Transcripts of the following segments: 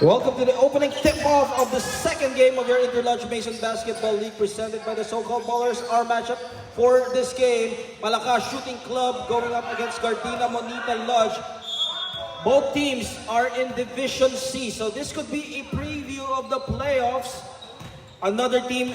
Welcome to the opening tip-off of the second game of your Interlodge Mason Basketball League presented by the so-called Ballers. Our matchup for this game, Malakas Shooting Club going up against Gardena Monita Lodge. Both teams are in Division C, so this could be a preview of the playoffs. Another team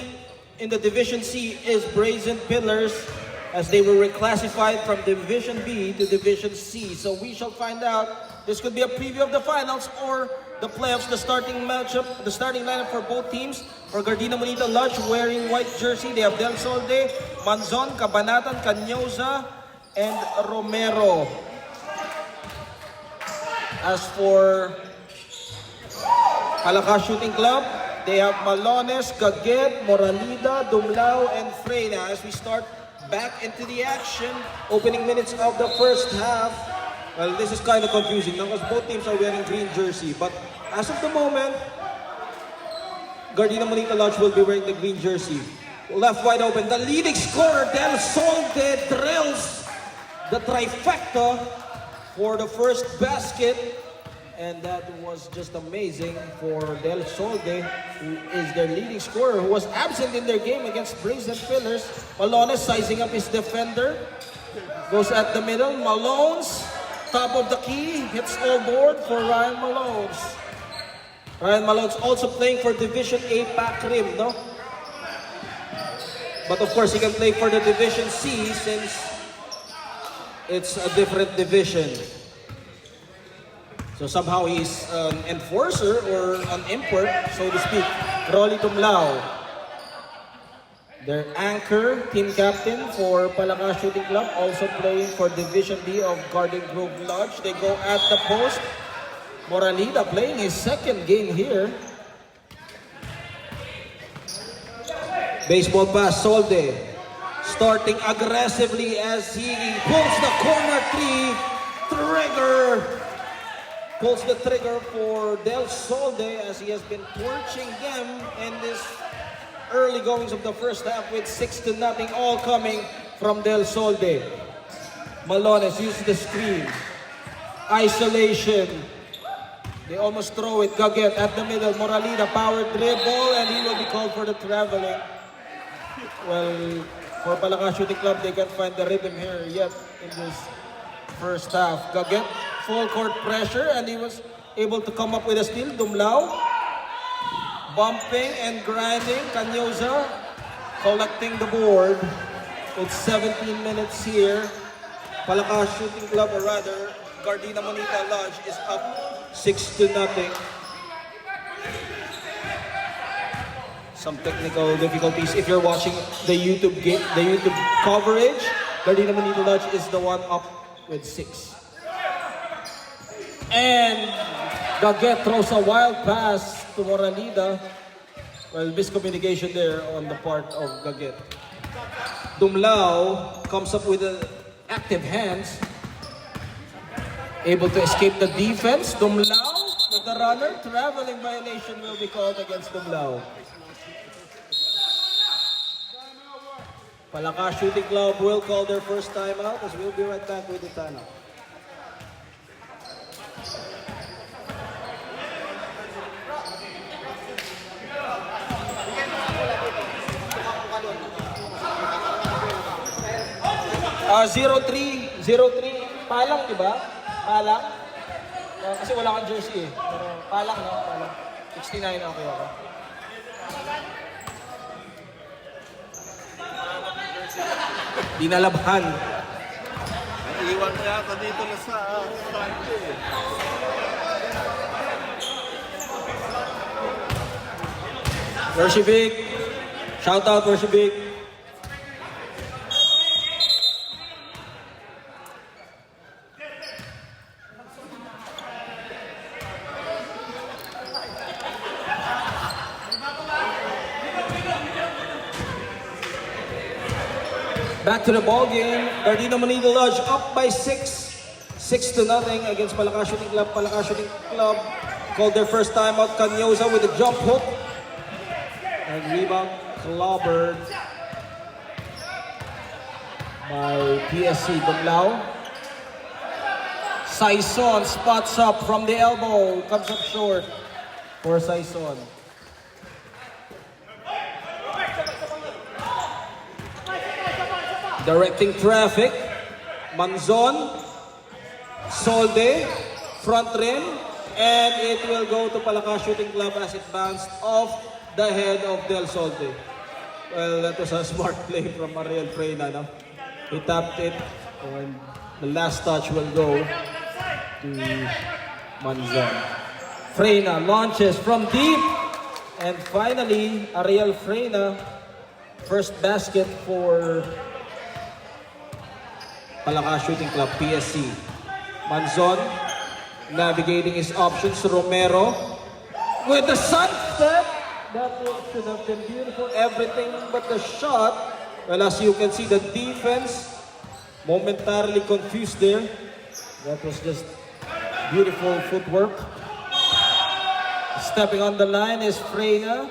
in the Division C is Brazen Pillars, as they were reclassified from Division B to Division C. So we shall find out. This could be a preview of the finals or the playoffs, the starting matchup, the starting lineup for both teams. For Gardena Monita Lodge, wearing white jersey, they have Del Solde, Manzon, Cabanatan, Canyoza, and Romero. As for Malakas Shooting Club, they have Malones, Gaget, Moralida, Dumlao, and Freyna. As we start back into the action, opening minutes of the first half. Well, this is kind of confusing now because both teams are wearing green jersey. But as of the moment, Gardena Monita Lodge will be wearing the green jersey. Left wide open. The leading scorer, Del Solde, drills the trifecta for the first basket. And that was just amazing for Del Solde, who is their leading scorer, who was absent in their game against Brazen Pillars. Malones sizing up his defender. Goes at the middle. Malones. Top of the key, hits all board for Ryan Malones. Ryan Malones also playing for Division A Pac Rim, no? But of course, he can play for the Division C since it's a different division. So somehow he's an enforcer or an import, so to speak. Rolly Tumlao, their anchor, team captain for Malakas Shooting Club, also playing for Division D of Garden Grove Lodge. They go at the post. Moralida playing his second game here. Baseball pass, Solde. Starting aggressively as he pulls the corner three. Trigger. Pulls the trigger for Del Solde as he has been torching them in this early goings of the first half with 6-0, all coming from Del Solde. Malones uses the screen. Isolation. They almost throw it. Gaget at the middle. Moralida power dribble and he will be called for the traveling. Well, for Malakas Shooting Club, they can't find the rhythm here yet in this first half. Gaget, full court pressure, and he was able to come up with a steal. Dumlao. Bumping and grinding. Canyoza collecting the board. With 17 minutes here. Malakas Shooting Club, or rather, Gardena Monita Lodge is up 6-0. Some technical difficulties. If you're watching the YouTube game, the YouTube coverage, Gardena Monita Lodge is the one up with 6. And Gaget throws a wild pass to Moralida. Well, miscommunication there on the part of Gaget. Dumlao comes up with active hands. Able to escape the defense. Dumlao with the runner. Traveling violation will be called against Dumlao. Malakas Shooting Club will call their first timeout as we'll be right back with the timeout. 0-3, palang, diba? Palang. Kasi wala kang jersey eh. Pero palang, no? Palang. 69, okay. Dinalabhan. Iwan mo yata dito na sa Worshipik. Shout out, Worshipik. Back to the ball game. Gardena Monita Lodge up by 6-0 against Malakas Shooting Club. Malakas Shooting Club called their first time out. Canyoza with a jump hook. And rebound clobbered by PSC. Dumlao. Saison spots up from the elbow. Comes up short. for Saison. Directing traffic, Manzon, Solde, front rim, and it will go to Palakas Shooting Club as it bounced off the head of Del Solde. Well, that was a smart play from Ariel Freyna. No? He tapped it, and the last touch will go to Manzon. Freyna launches from deep, and finally, Ariel Freyna, first basket for Palakas Shooting Club, PSC. Manzon navigating his options. Romero with the sunset. That should have been beautiful. Everything but the shot. Well, as you can see, the defense momentarily confused there. That was just beautiful footwork. Stepping on the line is Freyna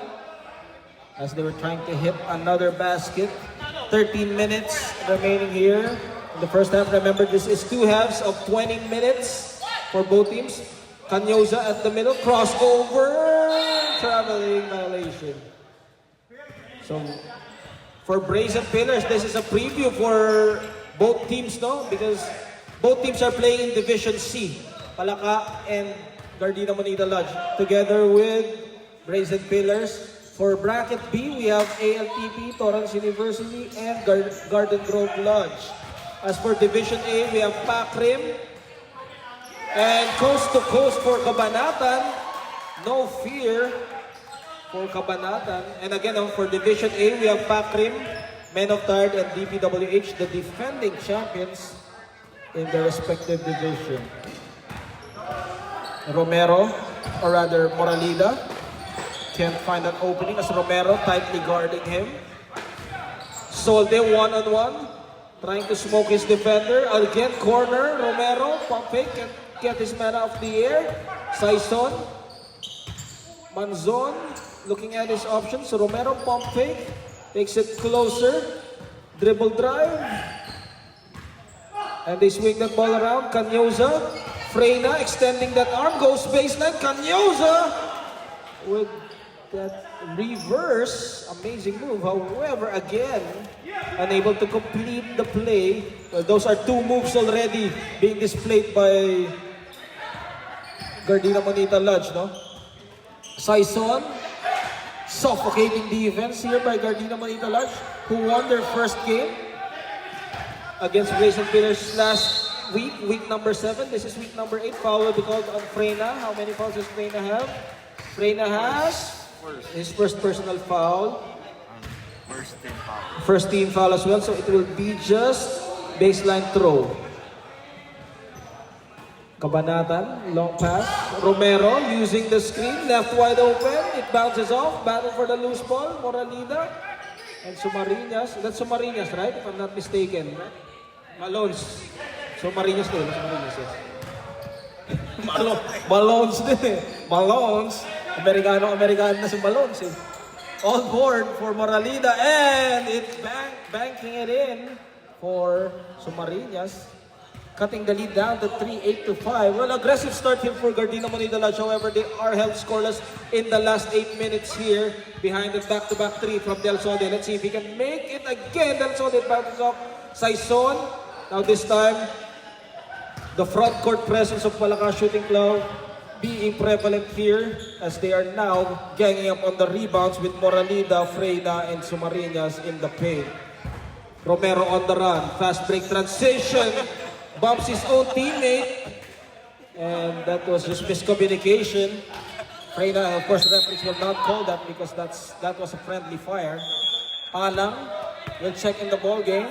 as they were trying to hit another basket. 13 minutes remaining here in the first half. Remember, this is two halves of 20 minutes for both teams. Canyoza at the middle, crossover, traveling violation. So, for Brazen Pillars, this is a preview for both teams, no? Because both teams are playing in Division C. Palaka and Gardena Monita Lodge, together with Brazen Pillars. For Bracket B, we have ALTP, Torrance University, and Garden Grove Lodge. As for Division A, we have Pakrim and Coast to Coast for Cabanatan. No fear for Cabanatan. And again, for Division A, we have Pakrim, Men of Tard, and DPWH, the defending champions in their respective division. Romero, or rather Moralida, can't find an opening as Romero tightly guarding him. Solde one-on-one, trying to smoke his defender. Again, corner, Romero, pump fake, can get his man off the air. Saison, Manzon, looking at his options. Romero, pump fake, takes it closer, dribble drive, and they swing that ball around. Canyoza, Freyna extending that arm, goes baseline. Canyoza with that reverse, amazing move. However, again, unable to complete the play. Well, those are two moves already being displayed by Gardena Monita Lodge, no? Saison, suffocating defense here by Gardena Monita Lodge, who won their first game against Brazen Pillars last week, week number 7. This is week number 8. Foul will be called on Freyna. How many fouls does Freyna have? Freyna has his first personal foul. First team foul. First team foul as well, so it will be just baseline throw. Cabanatan, long pass. Romero using the screen, left wide open. It bounces off. Battle for the loose ball. Moralida and Sumarinas. That's Sumarinas, right? If I'm not mistaken. Malones. Sumarinas din. Sumarinas, yes. Malones din eh. Malones. Amerikano na si Malones eh. On board for Moralida, and it's banking it in for Sumarinas, cutting the lead down to 3-8-5. Well, aggressive start here for Gardena Monita Lodge. However, they are held scoreless in the last 8 minutes here behind the back-to-back 3 from Del Solde. Let's see if he can make it again. Del Solde bounces off Saison. Now this time, the front court presence of Palakas Shooting Club being prevalent here as they are now ganging up on the rebounds with Moralida, Freyna, and Sumarinas in the paint. Romero on the run, fast break transition, bumps his own teammate, and that was just miscommunication. Freyna, of course, the referees will not call that because that was a friendly fire. Palang will check in the ball game.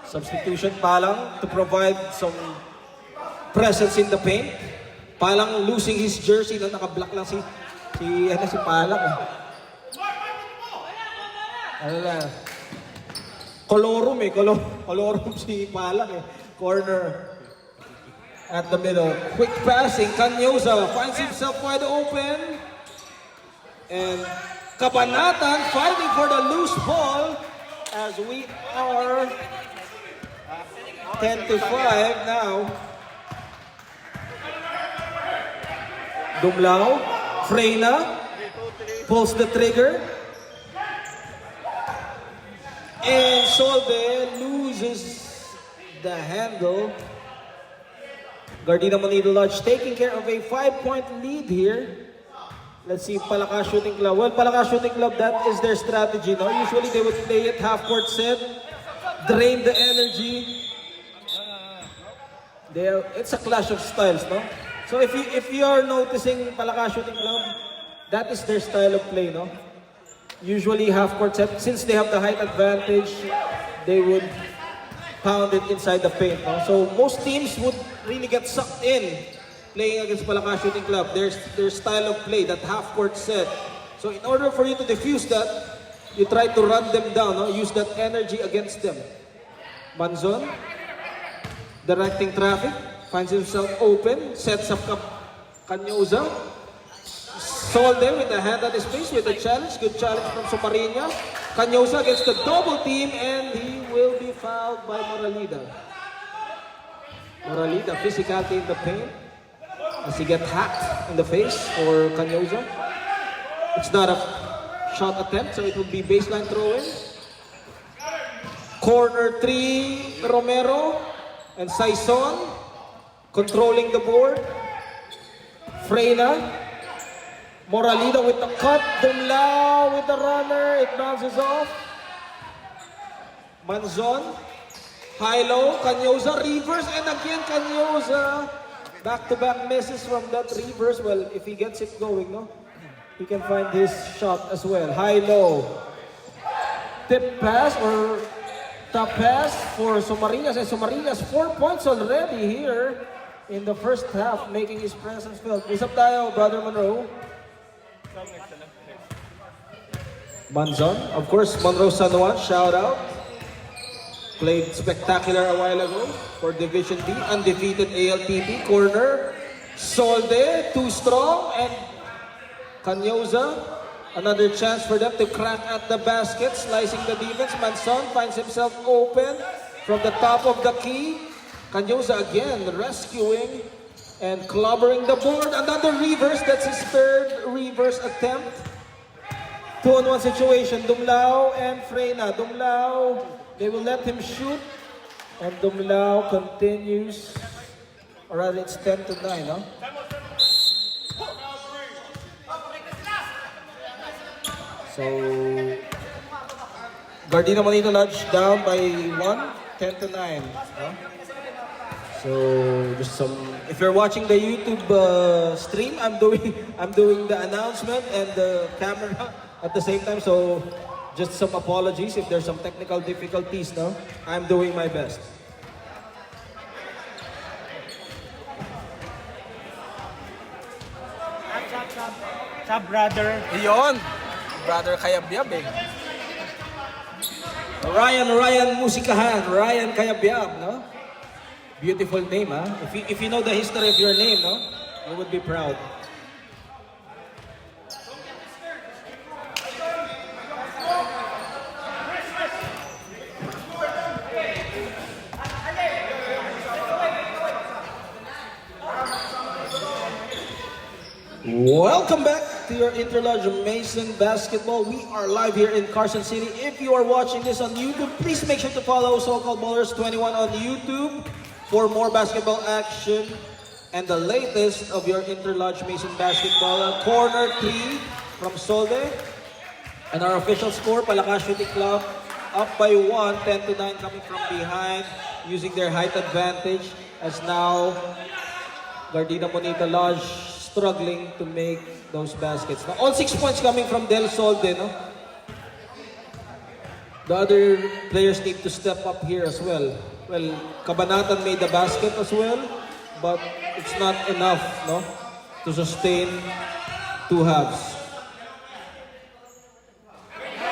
Substitution, Palang, to provide some presence in the paint. Palang losing his jersey na naka-black lang si Palang eh. Ano na? Colorum eh, colorum si Palang eh. Corner at the middle. Quick passing, Canyoza finds himself wide open. And Cabanatan fighting for the loose ball as we are 10-5 now. Dumlao, Freyna, pulls the trigger. And Solde loses the handle. Gardena Monito Lodge taking care of a 5-point lead here. Let's see, Palakas Shooting Club. Well, Palakas Shooting Club, that is their strategy, no? Usually they would play it half-court set, drain the energy. It's a clash of styles, no? So if you are noticing Palakas Shooting Club, that is their style of play, no? Usually half-court set. Since they have the height advantage, they would pound it inside the paint, no? So most teams would really get sucked in playing against Palakas Shooting Club. Their style of play, that half-court set. So in order for you to defuse that, you try to run them down, no? Use that energy against them. Manzon, directing traffic, finds himself open, sets up Canyoza. Solde with a hand at his face with a challenge. Good challenge from Sumariñas. Canyoza against the double team, and he will be fouled by Moralida. Moralida, physicality in the paint as he gets hacked in the face for Canyoza. It's not a shot attempt, so it will be baseline throw-in. Corner 3, Romero and Saison controlling the board. Freyna, Moralida with the cut, Dumlao with the runner, it bounces off. Manzon, high-low, Canyoza, reverse, and again Canyoza. Back-to-back misses from that reverse. Well, if he gets it going, no? He can find his shot as well. High-low. Tip pass or top pass for Sumariñas, and Sumariñas 4 points already here in the first half, making his presence felt. Usap tayo, Brother Monroe. Manzon, of course, Monroe San Juan, shout out. Played spectacular a while ago for Division B, undefeated ALTP. Corner, Solde, too strong, and Canyoza, another chance for them to crack at the basket, slicing the defense. Manzon finds himself open from the top of the key. Canyoza again rescuing and clobbering the board. Another reverse, that's his third reverse attempt. 2-on-1 situation, Dumlao and Freyna. Dumlao, they will let him shoot, and Dumlao continues, or rather it's 10-9, no? So, Gardena Monito Lodge down by 1, 10-9, no? So just some. If you're watching the YouTube stream, I'm doing the announcement and the camera at the same time. So just some apologies if there's some technical difficulties. No, I'm doing my best. Sa brother. Iyon, brother Kayabyab eh. Ryan Musikahan, Ryan Kayabyab, no? Beautiful name, huh? If you know the history of your name, no? You would be proud. Welcome back to your Interlodge Mason Basketball. We are live here in Carson City. If you are watching this on YouTube, please make sure to follow So-Called Ballers 21 on YouTube for more basketball action and the latest of your Interlodge Mason Basketball. Corner 3 from Solde. And our official score, Palakas Shooting Club up by 1, 10-9 coming from behind, using their height advantage, as now Gardena Monito Lodge struggling to make those baskets. Now, all 6 points coming from Del Solde, no? The other players need to step up here as well. Well, Cabanatan made the basket as well, but it's not enough, no, to sustain two halves.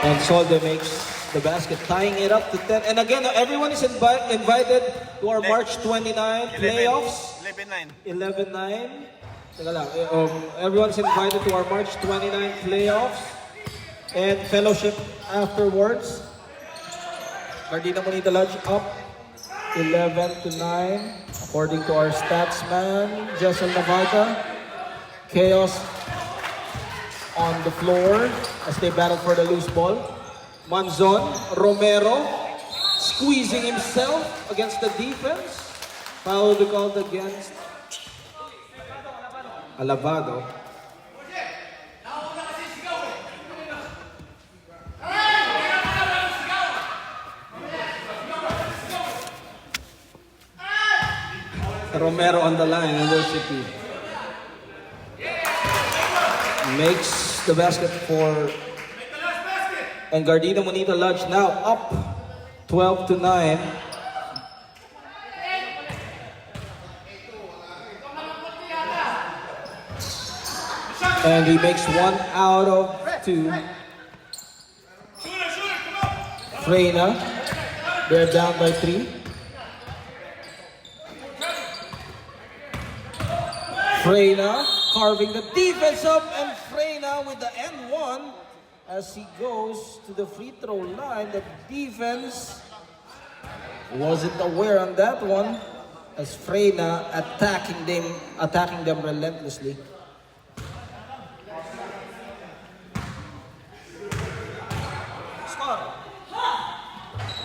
And Solde makes the basket, tying it up to 10. And again, everyone is invited to our March 29 playoffs. 11-9. 11-9. Teka lang, everyone's invited to our March 29 playoffs and fellowship afterwards. Gardena Monito Lodge up 11-9 according to our stats man, Jessel Navarta. Chaos on the floor as they battle for the loose ball. Manzon, Romero, squeezing himself against the defense. Foul called against Alabado. Romero on the line, University. Makes the basket for Engardido Monita Lodge now up 12-9. And he makes 1 out of 2. Freyna, they're down by 3. Freyna carving the defense up, and Freyna with the N1 as he goes to the free throw line. The defense wasn't aware on that one as Freyna attacking them relentlessly.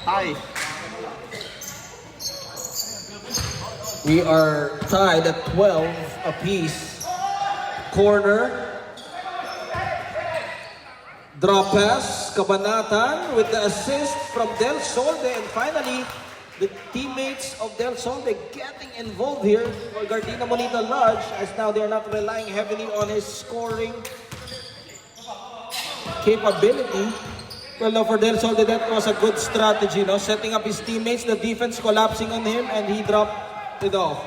Hi. We are tied at 12 apiece. Corner. Drop pass. Cabanatan with the assist from Del Solde. And finally, the teammates of Del Solde getting involved here for Gardena Monita Lodge, as now they're not relying heavily on his scoring capability. Well, no, for Del Solde, that was a good strategy, no? Setting up his teammates, the defense collapsing on him, and he dropped it off.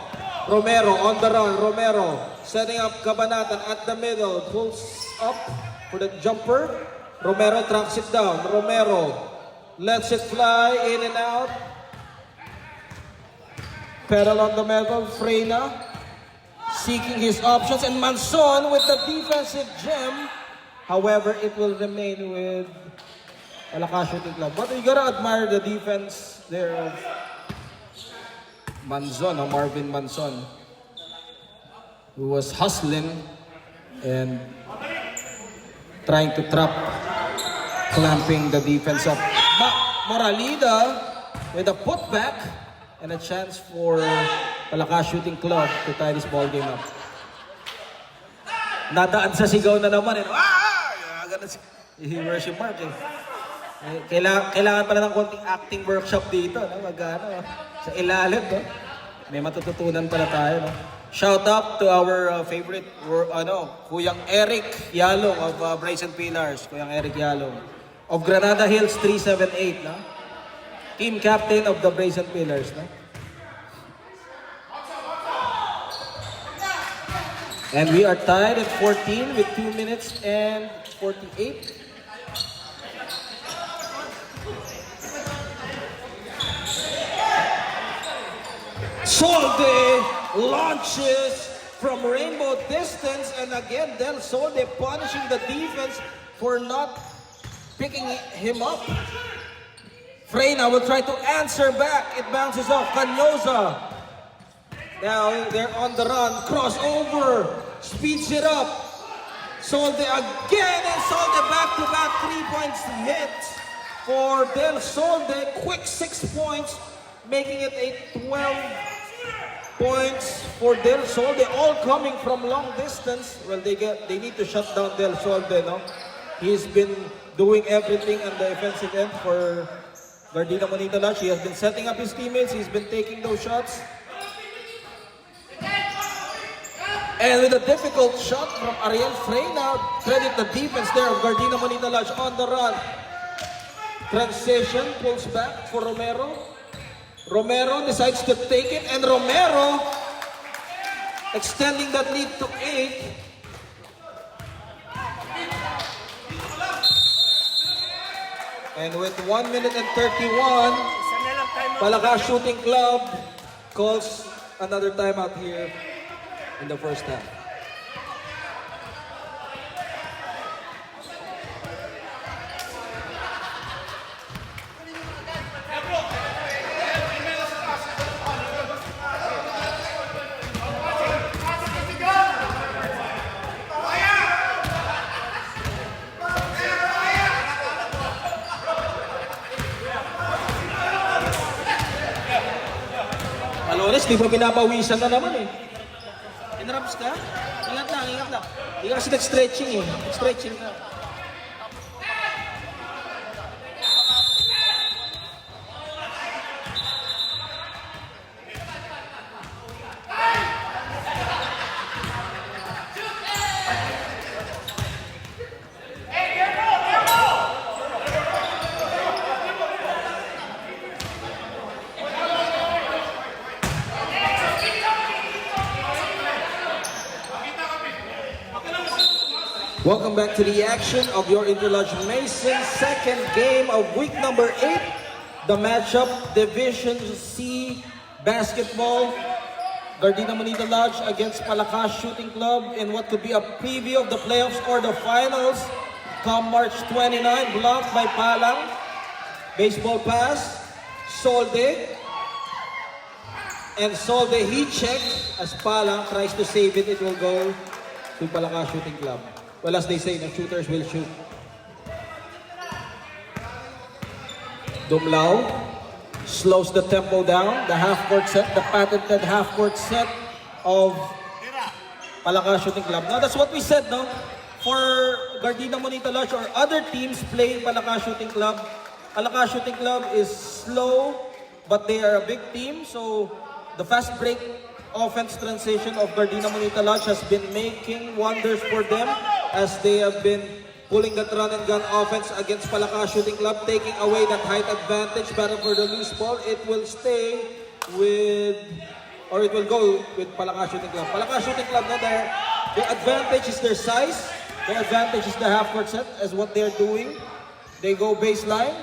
Romero on the run. Romero setting up Cabanatan at the middle. Pulls up for the jumper. Romero tracks it down. Romero lets it fly in and out. Pedal on the middle. Freyna seeking his options. And Manson with the defensive gem. However, it will remain with Malakas Shooting Club. But you gotta admire the defense there of Manzon, Marvin Manzon, who was hustling and trying to trap, clamping the defense up. Moralida with a putback and a chance for Malakas Shooting Club to tie this ball game up. Nadaan sa sigaw na naman. Ganun si Worship Mark eh. Kailangan pala ng konting acting workshop dito, no? Sa ilalim, no? May matututunan pala tayo, no? Shout out to our favorite, Kuyang Eric Yalong of Brazen Pillars, Kuyang Eric Yalong of Granada Hills 378, no? Team captain of the Brazen Pillars, no? And we are tied at 14 with 2 minutes and 48. Solde launches from rainbow distance, and again Del Solde punishing the defense for not picking him up. Freyna will try to answer back. It bounces off. Canyosa. Now they're on the run. Crossover. Speeds it up. Solde again, and Solde back-to-back 3 points hit for Del Solde. Quick 6 points, making it a 12 points for Del Solde, all coming from long distance. Well, they need to shut down Del Solde, no? He's been doing everything on the offensive end for Gardena Monita Lodge. He has been setting up his teammates. He's been taking those shots. And with a difficult shot from Ariel Freyna, credit the defense there of Gardena Monita Lodge on the run. Transition, pulls back for Romero. Romero decides to take it, and Romero extending that lead to 8. And with 1 minute and 31, Malakas Shooting Club calls another timeout here in the first half. Steve, pinapawisan na naman eh. Inrams ka? Ingat lang, ingat lang. Hindi ka kasi nag-stretching eh. Nag-stretching ka. Welcome back to the action of your Interlodge Mason second game of week number 8. The matchup, Division C basketball. Gardena Manita Lodge against Palakas Shooting Club in what could be a preview of the playoffs or the finals come March 29, blocked by Palang. Baseball pass, Solde. And Solde heat check as Palang tries to save it. It will go to Palakas Shooting Club. Well, as they say, the shooters will shoot. Dumlao slows the tempo down. The half-court set, the patented half-court set of Palakas Shooting Club. Now, that's what we said, no? For Gardena Monita Lodge or other teams playing Palakas Shooting Club, Palakas Shooting Club is slow, but they are a big team. So, the fast break offense transition of Gardena Monita Lodge has been making wonders for them as they have been pulling that run and gun offense against Palakas Shooting Club, taking away that height advantage. Battle for the loose ball, it will stay with, or it will go with Palakas Shooting Club. Palakas Shooting Club, no, the advantage is their size, the advantage is the half-court set as what they're doing. They go baseline.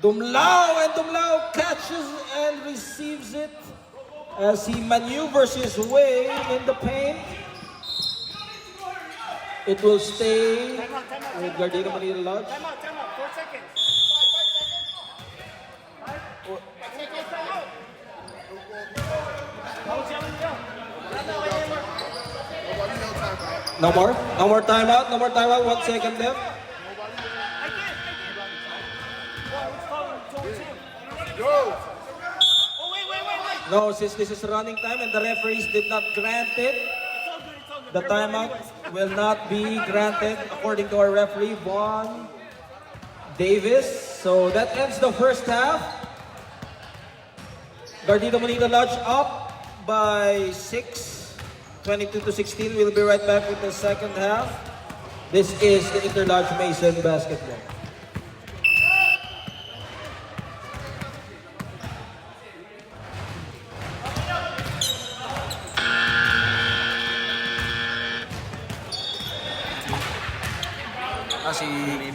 Dumlao, and Dumlao catches and receives it as he maneuvers his way in the paint. It will stay with Gardena Manita Lodge. Time out, 4 seconds. No more? No more timeout? No more timeout? 1 second left. Go! No, since this is running time and the referees did not grant it, the timeout will not be granted according to our referee, Vaughn Davis. So that ends the first half. Gardena Manita Lodge up by 6, 22-16. We'll be right back with the second half. This is the Interlodge Mason basketball. Si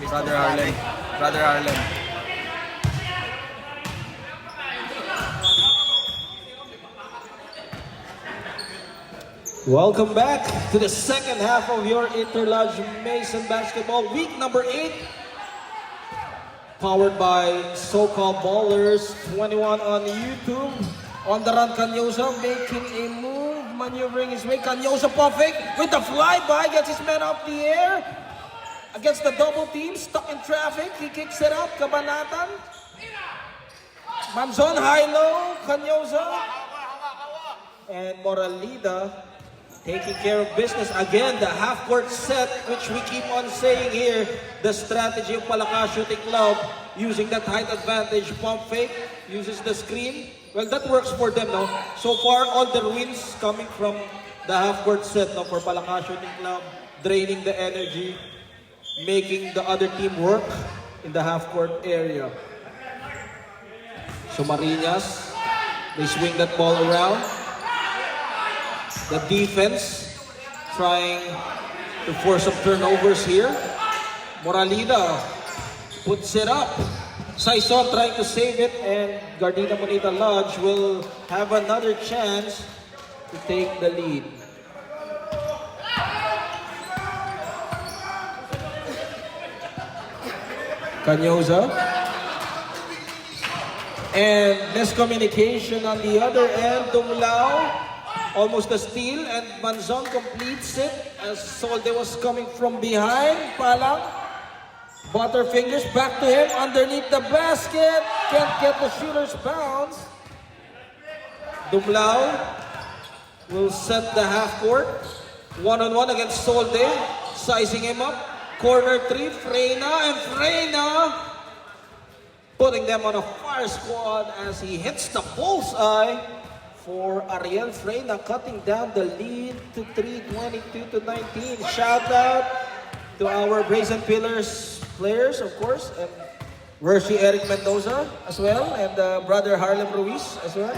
Brother Harlem. Brother Harlem. Welcome back to the second half of your Interlodge Mason basketball, week number 8. Powered by So-Called Ballers 21 on YouTube. On the run, Canyosa making a move, maneuvering his way. Canyosa puffing with the flyby, gets his man up the air. Against the double team, stuck in traffic, he kicks it up, Kabanatan. Manzon, high-low, Canyosa. And Moralida taking care of business. Again, the half-court set, which we keep on saying here, the strategy of Palakas Shooting Club, using that height advantage, pump fake, uses the screen. Well, that works for them, no? So far, all the wins coming from the half-court set, no, for Palakas Shooting Club, draining the energy, making the other team work in the half-court area. So Marinas, they swing that ball around. The defense trying to force some turnovers here. Moralida puts it up. Saison trying to save it, and Gardena Monita Lodge will have another chance to take the lead. Canyosa. And miscommunication on the other end. Dumlao, almost a steal, and Manzon completes it as Solde was coming from behind. Palang, Butterfingers back to him underneath the basket. Can't get the shooter's bounce. Dumlao will set the half court. One-on-one against Solde. Sizing him up. Corner 3, Freyna, and Freyna putting them on a fire squad as he hits the bullseye for Ariel Freyna, cutting down the lead to 22-19. Shout out to our Brazen Pillars players, of course, and Hershey Eric Mendoza as well, and brother Harlem Ruiz as well.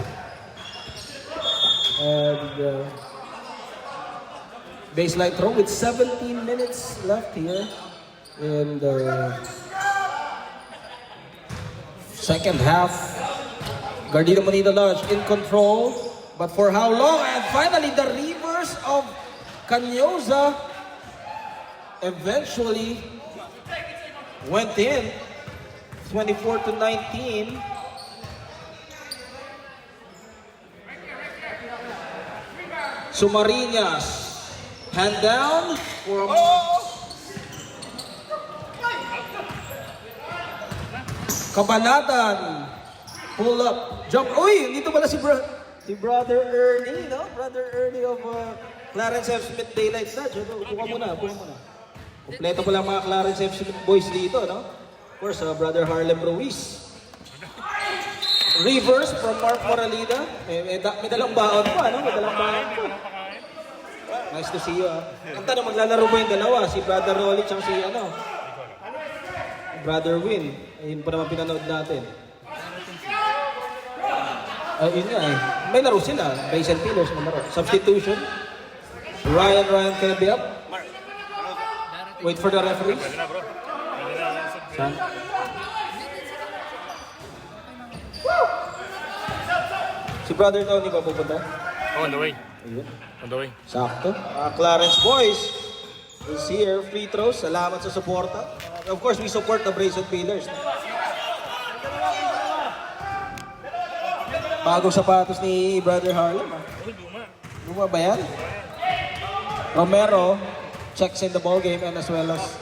And baseline throw with 17 minutes left here in the second half. Gardena Monita Lodge in control, but for how long? And finally the reverse of Canyoza eventually went in. 24-19. Sumariñas, hand down for Kabanatan. Pull up, jump. Uy, dito pala si Brother Ernie, no? Brother Ernie of Clarence F. Smith Daylight Lodge. Buka muna. Kompleto pala mga Clarence F. Smith boys dito, no? Of course, Brother Harlem Ruiz. Reverse from Mark Moralida. May dalang baon pa, no? May dalang baon pa. Nice to see you, Ang tanong, maglalaro ba yung dalawa? Si Brother Rolly at si Brother Win. Ayun pa naman pinanood natin. Yun nga eh. May laro sila. Brazen Pillars na laro. Substitution. Ryan can be up. Wait for the referee. Saan? Si Brother Tony ba pupunta? Oh, on the way. Ayun. On the way. Sakto. Clarence Boys is here. Free throws. Salamat sa suporta. Of course, we support the Brazen Pillars. Bagong sapatos ni Brother Harlem. Luma ba yan? Romero checks in the ball game and as well as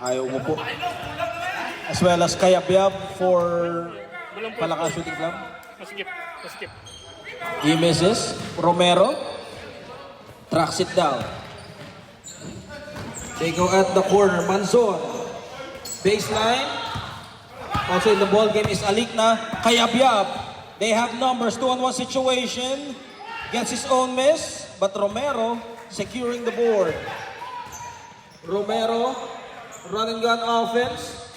ayaw mo po. As well as Kayabyab for Palaka Shooting Club. Maskip. He misses. Romero tracks it down. They go at the corner. Manzon. Baseline. Also in the ball game is Alikna. Kayabyab. They have numbers. 2-on-1 situation. Gets his own miss. But Romero securing the board. Romero. Run and gun offense.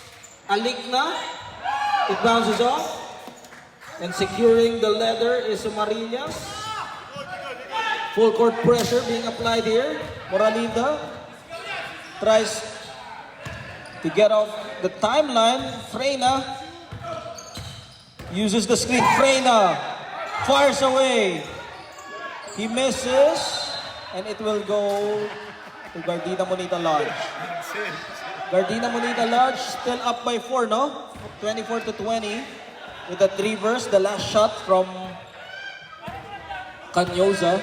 Alikna. It bounces off. And securing the leather is Marinas. Full court pressure being applied here. Moralida tries to get off the timeline. Freyna uses the screen. Freyna fires away. He misses. And it will go to Gardena Monita Lodge. Gardena Monita Lodge still up by 4, no? 24-20 with that reverse, the last shot from Canyoza.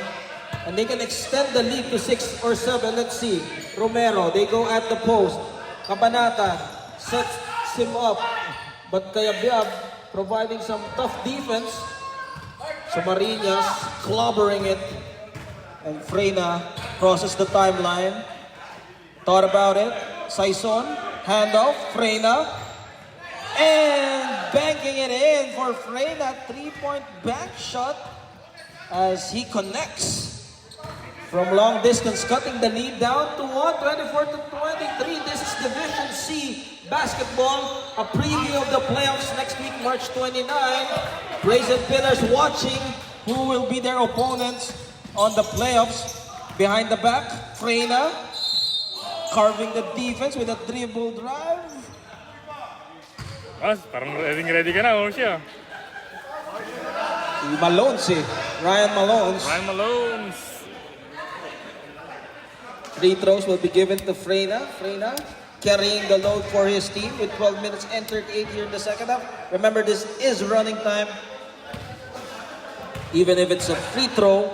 And they can extend the lead to 6 or 7. Let's see. Romero, they go at the post. Kabanata sets him up. But Kayabyab providing some tough defense. So Marinas clobbering it. And Freyna crosses the timeline. Thought about it. Saison, handoff, Freyna. And banking it in for Freyna. 3-point back shot as he connects from long distance, cutting the lead down to 24-23. This is Division C basketball. A preview of the playoffs next week, March 29. Brazen Pillars watching who will be their opponents on the playoffs. Behind the back, Freyna carving the defense with a dribble drive. Parang ready ka na, siya. Malones eh. Ryan Malones. Ryan Malones. Free throws will be given to Freyna. Freyna carrying the load for his team with 12 minutes entered 8 here in the second half. Remember, this is running time. Even if it's a free throw,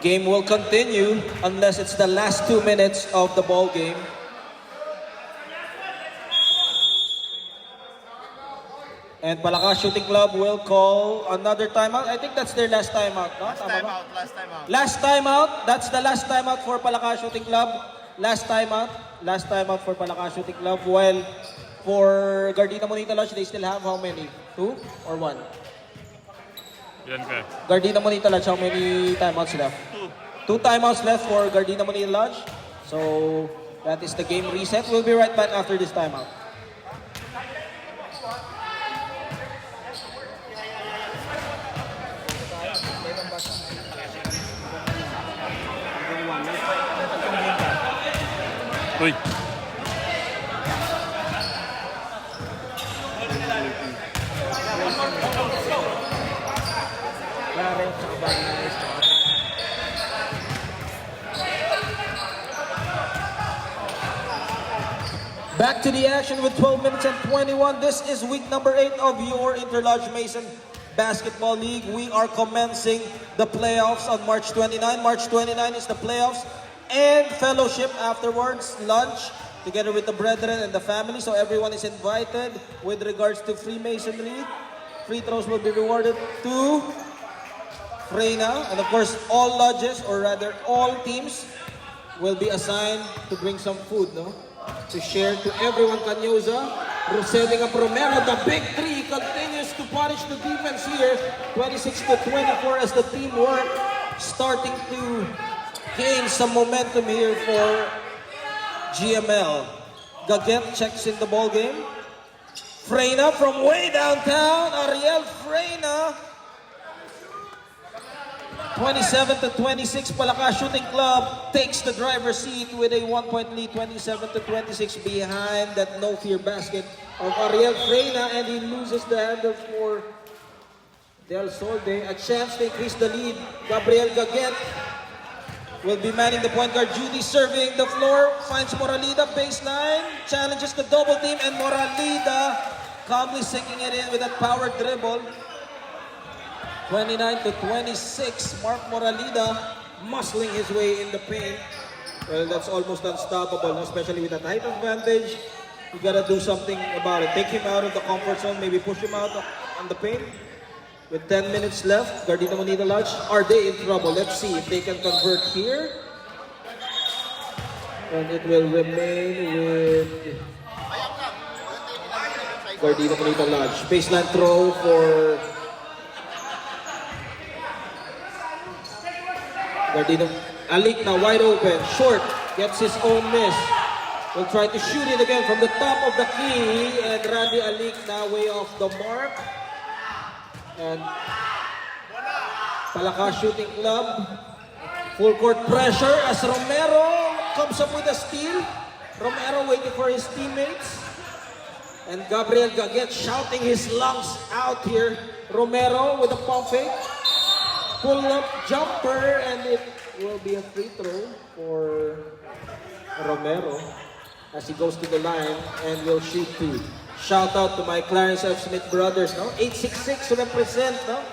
game will continue unless it's the last 2 minutes of the ball game. And Palakas Shooting Club will call another timeout. I think that's their last timeout, no? Last time out, last time out. Last timeout. That's the last timeout for Palakas Shooting Club. Last timeout. Last timeout for Palakas Shooting Club. While for Gardena Monita Lodge, they still have how many? 2 or 1? Yan ka. Gardena Monita Lodge, how many timeouts left? 2 timeouts left for Gardena Monita Lodge. So that is the game reset. We'll be right back after this timeout. Uy. Back to the action with 12 minutes and 21. This is week number 8 of your Interlodge Mason Basketball League. We are commencing the playoffs on March 29. March 29 is the playoffs and fellowship afterwards, lunch together with the brethren and the family. So everyone is invited. With regards to Freemasonry, free throws will be rewarded to Freyna. And of course, all lodges, or rather all teams, will be assigned to bring some food, no? To share to everyone. Canyoza, setting up Romero, the big three, continues to punish the defense here. 26-24 as the team work starting to gain some momentum here for GML. Gaget checks in the ball game. Freyna from way downtown. Ariel Freyna. 27-26, Palakas Shooting Club takes the driver's seat with a 1-point lead, 27-26 behind that no-fear basket of Ariel Freyna, and he loses the handle for Del Solde. A chance to increase the lead. Gabriel Gaget will be manning the point guard. Judy serving the floor, finds Moralida, baseline, challenges the double team, and Moralida calmly sinking it in with that power dribble. 29-26, Mark Moralida muscling his way in the paint. Well, that's almost unstoppable, especially with that height advantage. You gotta do something about it. Take him out of the comfort zone, maybe push him out on the paint. With 10 minutes left, Gardena Monita Lodge, are they in trouble? Let's see if they can convert here. And it will remain with Gardena Monita Lodge. Baseline throw for Gardena. Alik now wide open, short, gets his own miss. Will try to shoot it again from the top of the key, and Randy Alik now way off the mark. And Palakas Shooting Club, full court pressure as Romero comes up with a steal. Romero waiting for his teammates. And Gabriel Gaget shouting his lungs out here. Romero with a pump fake. Pull-up jumper, and it will be a free throw for Romero as he goes to the line and will shoot 2. Shout out to my Clarence F. Smith brothers, no? 866 represent, no?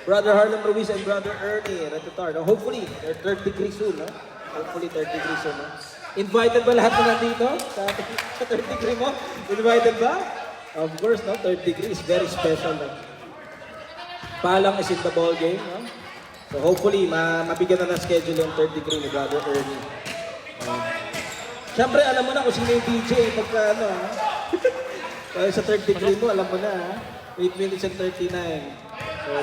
Brother Harlem Ruiz and Brother Ernie Retitar, no? Hopefully, they're third degree soon, no? Hopefully, third degree soon, no? Invited ba lahat na nandito? Sa third degree mo? Invited ba? Of course, no? Third degree is very special, no? Palang is in the ball game, no? So hopefully, mabigyan na ng schedule yung third degree ni Brother Ernie. Siyempre, alam mo na kung sino yung DJ pagka ano, ha? Kaya sa third degree mo, alam mo na, ha? 8 minutes and 39. So,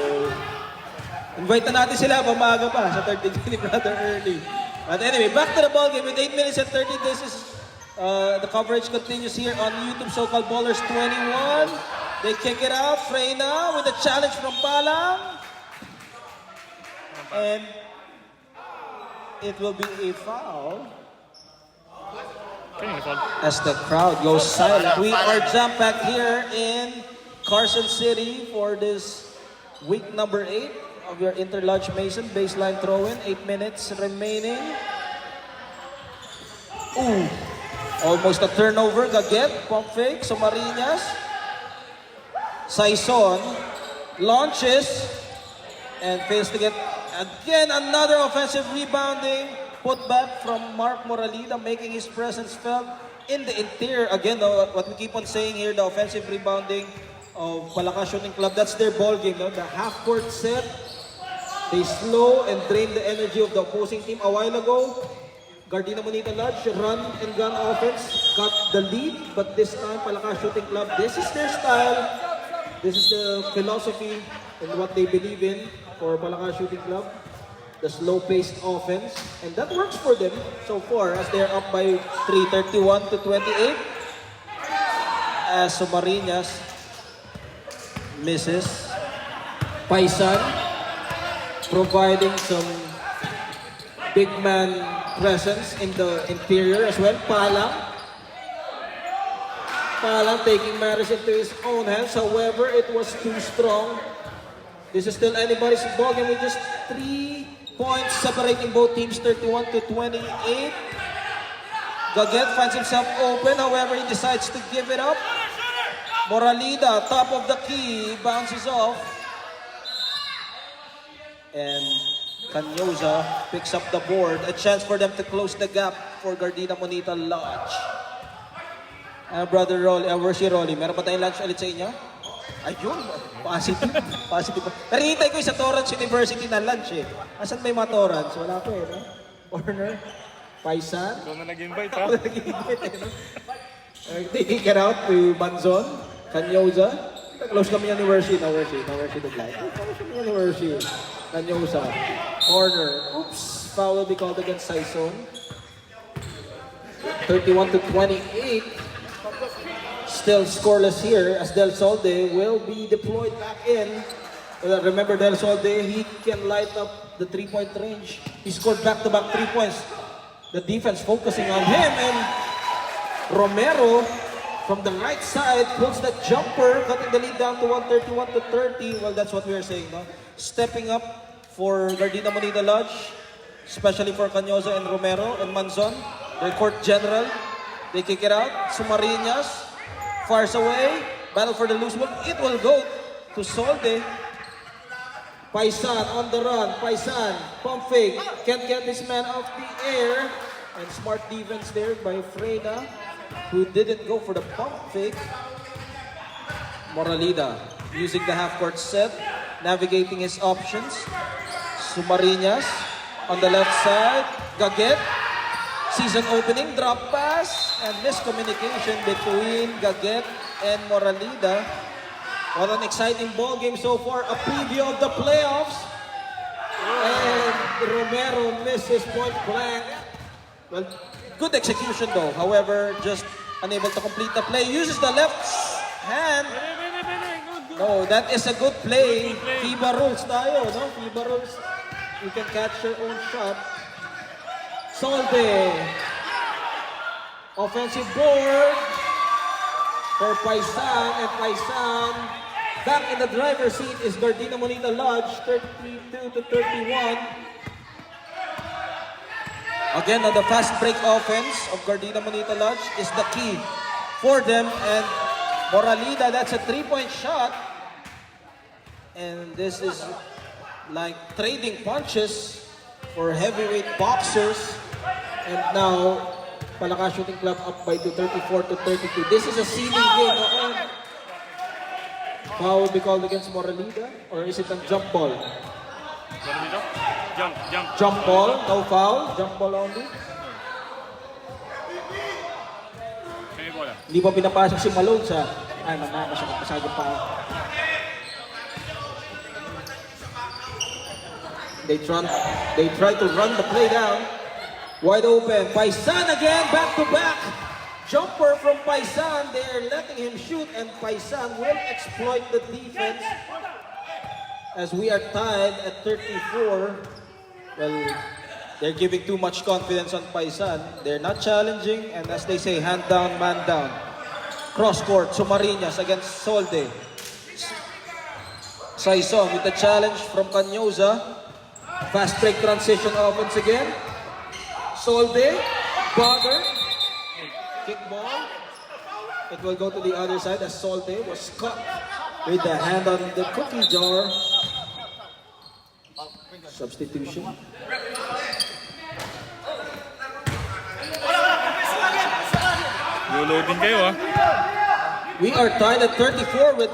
invite na natin sila, pamaga pa sa third degree ni Brother Ernie. But anyway, back to the ball game with 8 minutes and 30. This is, the coverage continues here on YouTube, so-called Ballers 21. They kick it out, Freyna with a challenge from Palang. And it will be a foul as the crowd goes silent. We are jam-packed here in Carson City for this week number 8 of your Interlodge Mason baseline throw-in. 8 minutes remaining. Ooh, almost a turnover. Gaget, pump fake. Somarinas. Saison launches and fails to get. Again, another offensive rebounding putback from Mark Moralida, making his presence felt in the interior. Again, what we keep on saying here, the offensive rebounding of Palakas Shooting Club. That's their ball game. No? The half-court set. They slow and drain the energy of the opposing team. A while ago, Gardena Monita Lodge run and gun offense got the lead, but this time Palakas Shooting Club, this is their style. This is the philosophy and what they believe in for Palakas Shooting Club. The slow-paced offense, and that works for them so far as they're up by 3, 31-28. As Sumariñas misses. Paisan providing some big man presence in the interior as well. Palang taking matters into his own hands. However, it was too strong. This is still anybody's ball game with just 3 points separating both teams, 31-28. Gaget finds himself open. However, he decides to give it up. Moralida, top of the key, bounces off. And Canyoza picks up the board. A chance for them to close the gap for Gardena Monita Lodge. Brother Rolly, where's si Rolly? Meron ba tayong lunch ulit sa inyo? Ayun, positive. Positive. Narihintay ko yung sa Torrance University na lunch eh. Asan may mga Torrance? Wala ko eh. No? Corner, Paisan. Ikaw na nag-invite ha? Ako na nag-invite eh. No? Taking it out to Manzon, Canyoza. Close kami University. University to Blind. University. Canyoza. Corner. Oops. Foul will be called against Saison. 31-28. Still scoreless here as Del Solde will be deployed back in. Remember Del Solde, he can light up the 3-point range. He scored back-to-back 3 points. The defense focusing on him, and Romero from the right side pulls the jumper, cutting the lead down to 131-30. Well, that's what we are saying, no? Stepping up for Gardena Monita Lodge, especially for Canyoza and Romero and Manzon. Their court general, they kick it out. Sumariñas fires away. Battle for the loose ball. It will go to Solde. Paisan on the run. Paisan, pump fake. Can't get this man off the air. And smart defense there by Freda, who didn't go for the pump fake. Moralida using the half-court set, navigating his options. Sumariñas on the left side. Gaget. Season opening, drop pass, and miscommunication between Gaget and Moralida. What an exciting ball game so far. A preview of the playoffs. And Romero misses point blank. Well, good execution though. However, just unable to complete the play. Uses the left hand. No, that is a good play. FIBA rules tayo, no? FIBA rules. You can catch your own shot. Solde. Offensive board for Paisan, and Paisan back in the driver's seat is Gardena Monita Lodge, 32-31. Again, the fast break offense of Gardena Monita Lodge is the key for them, and Moralida, that's a 3-point shot. And this is like trading punches for heavyweight boxers. And now, Palakas Shooting Club up by 34-32. This is a ceiling game. Foul will be called against Moralida, or is it a jump ball? Jump. Jump ball, no foul. Jump ball only. May bola. Hindi pa pinapasok si Malone sa... Ay, masagod pa. They try to run the play down. Wide open. Paisan again, back-to-back. Jumper from Paisan. They're letting him shoot, and Paisan will exploit the defense. As we are tied at 34. Well, they're giving too much confidence on Paisan. They're not challenging, and as they say, hand down, man down. Cross court, Sumariñas against Solde. Saison with the challenge from Canyoza. Fast break transition offense again. Solde, bother, kick ball. It will go to the other side as Solde was caught with the hand on the cookie jar. Substitution. Loading kayo ah. We are tied at 34 with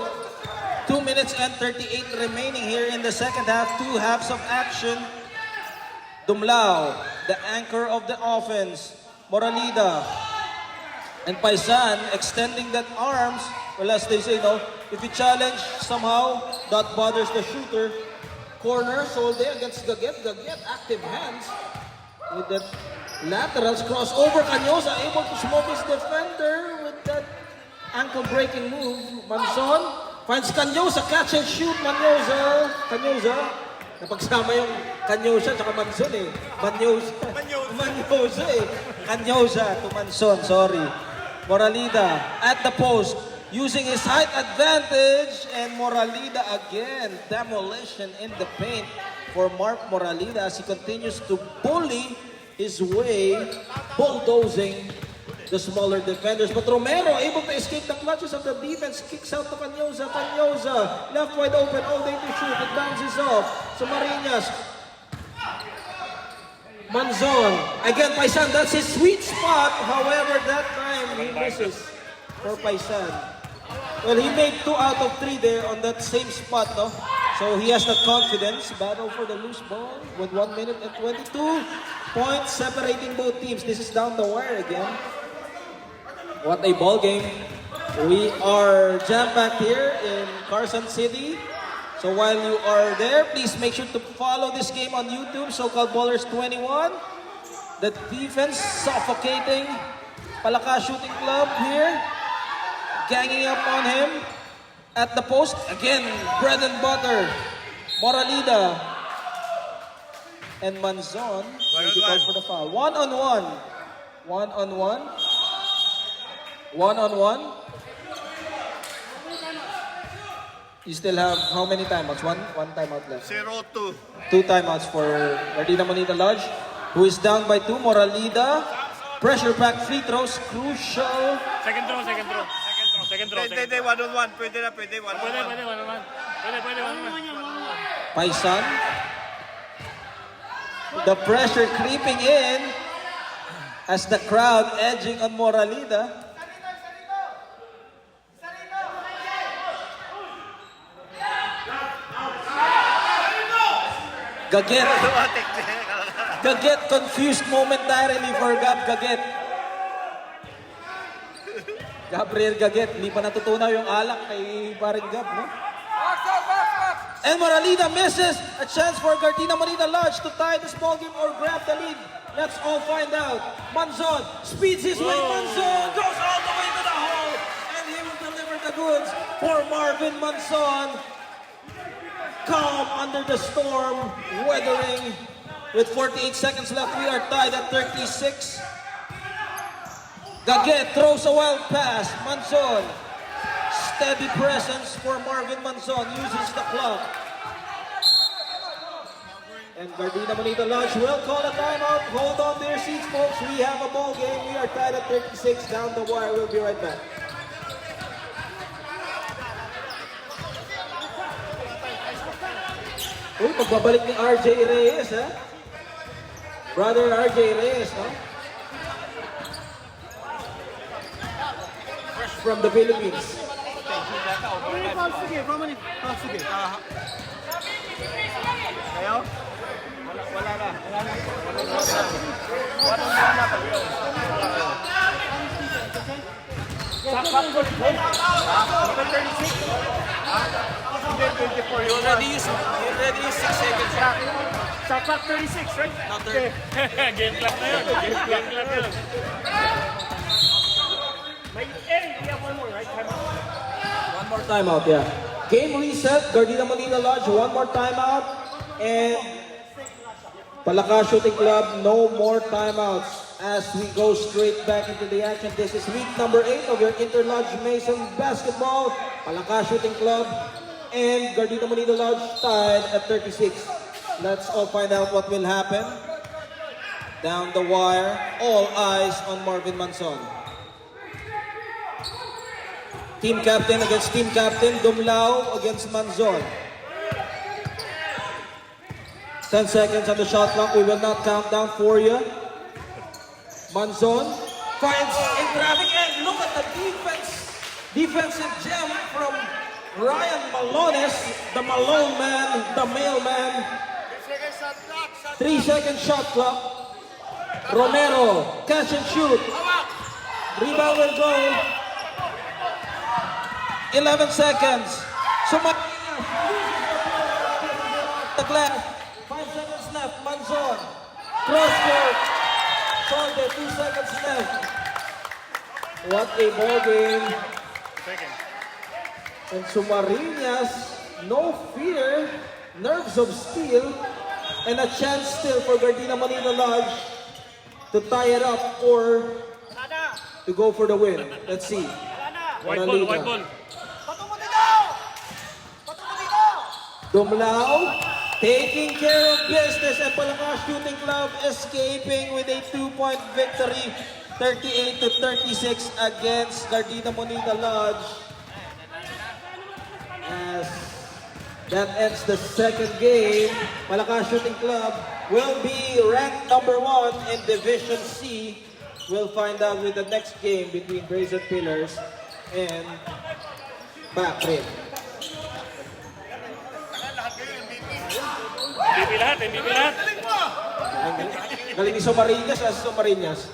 2 minutes and 38 remaining here in the second half. 2 halves of action. Dumlao, the anchor of the offense. Moralida and Paisan extending that arms. Well, as they say, no, if you challenge somehow, that bothers the shooter. Corner, Solde against Gaget. Gaget, active hands. With that laterals, crossover. Canyosa able to smoke his defender with that ankle-breaking move. Manson finds Canyosa, catch and shoot. Canyosa. Napagsama yung Canyosa tsaka Manson eh. Manyosa eh. Canyosa to Manson, sorry. Moralida at the post. Using his height advantage, and Moralida again, demolition in the paint for Mark Moralida as he continues to bully his way, bulldozing the smaller defenders. But Romero able to escape the clutches of the defense, kicks out to Canyosa. Canyosa, left wide open, all day to shoot, it bounces off. So Marinas, Manzon, again Paisan, that's his sweet spot. However, that time he misses for Paisan. Well, he made 2 out of 3 there on that same spot, no? So he has the confidence. Battle for the loose ball with 1 minute and 22 points separating both teams. This is down the wire again. What a ball game. We are jam-packed here in Carson City. So while you are there, please make sure to follow this game on YouTube, So-Called Ballers 21. The defense suffocating Palaka Shooting Club here. Ganging up on him at the post. Again, bread and butter. Moralida and Manzon will be called for the foul. One-on-one. You still have how many timeouts? One timeout left. 0-2. 2 timeouts for Gardena Monita Lodge, who is down by 2. Moralida. Pressure back free throws. Crucial. Second throw. Pwede, one-on-one. Pwede, one-on-one. Pwede, one-on-one. Paisan. The pressure creeping in as the crowd edging on Moralida. Gaget confused momentarily for Gaget. Gabriel Gaget, hindi pa natutunaw yung alak kay paring Gab, no? And Moralida misses a chance for Gardena Monita Lodge to tie this ball game or grab the lead. Let's all find out. Manzon speeds his way. Manzon goes all the way to the hole, and he will deliver the goods for Marvin Manzon. Calm under the storm, weathering. With 48 seconds left, we are tied at 36. Gaget throws a wild pass. Manzon. Steady presence for Marvin Manzon. Uses the clock. And Gardena Monita Lodge will call a timeout. Hold on to your seats, folks. We have a ball game. We are tied at 36 down the wire. We'll be right back. Uy, pagbabalik ni RJ Reyes, ha? Brother RJ Reyes, no? From the Philippines. You already used 6 seconds. Shot clock 36, right? Not 30. Game clock na yun. We have one more, right? One more timeout, yeah. Game reset, Gardena Monita Lodge, one more timeout. And Palaka Shooting Club, no more timeouts as we go straight back into the action. This is week number 8 of your Interlodge Mason basketball. Palaka Shooting Club and Gardena Monita Lodge tied at 36. Let's all find out what will happen. Down the wire, all eyes on Marvin Manzon. Team captain against team captain, Dumlao against Manzon. 10 seconds on the shot clock. We will not count down for you. Manzon finds in traffic, and look at the defensive gem from Ryan Malones, the Malone man, the mailman. 3-second shot clock. Romero, catch and shoot. Rebound will go. 11 seconds. Sumaya. The glass. 5 seconds left. Manzon. Cross court. Solde, 2 seconds left. What a ball game. Second. And Sumariñas, no fear, nerves of steel, and a chance still for Gardena Manila Lodge to tie it up or to go for the win. Let's see. White ball, white ball. Dumlao taking care of business, and Palakas Shooting Club escaping with a 2-point victory, 38-36 against Gardena Manila Lodge. As that ends the second game, Palakas Shooting Club will be ranked number 1 in Division C. We'll find out with the next game between Brazen Pillars and Bakrin. MVP lahat, MVP lahat. Galing ni Somariñas as Somariñas.